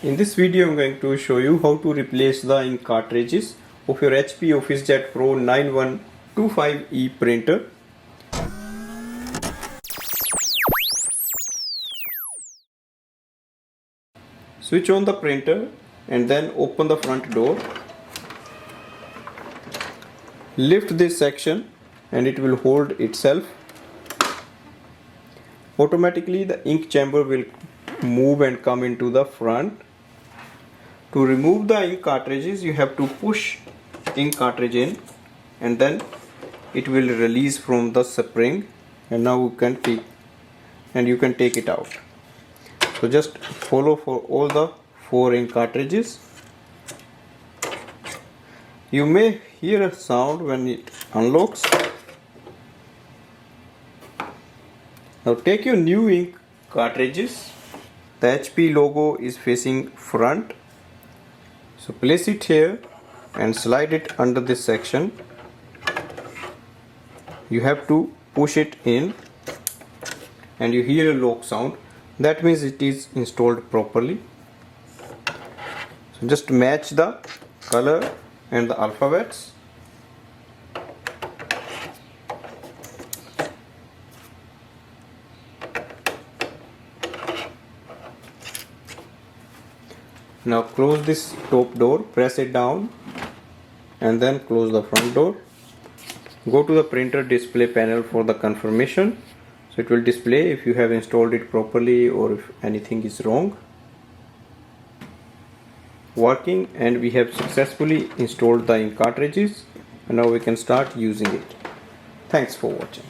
In this video I'm going to show you how to replace the ink cartridges of your HP OfficeJet Pro 9125E printer. Switch on the printer and then open the front door. Lift this section and it will hold itself. Automatically the ink chamber will move and come into the front. To remove the ink cartridges, you have to push ink cartridge in and then it will release from the spring, and now you can take it out. So just follow for all the 4 ink cartridges. You may hear a sound when it unlocks. Now take your new ink cartridges. The HP logo is facing front. So place it here and slide it under this section. You have to push it in and you hear a lock sound. That means it is installed properly. So just match the color and the alphabets. Now close this top door, press it down and then close the front door. Go to the printer display panel for the confirmation. So it will display if you have installed it properly or if anything is wrong. Working, and we have successfully installed the ink cartridges, and now we can start using it. Thanks for watching.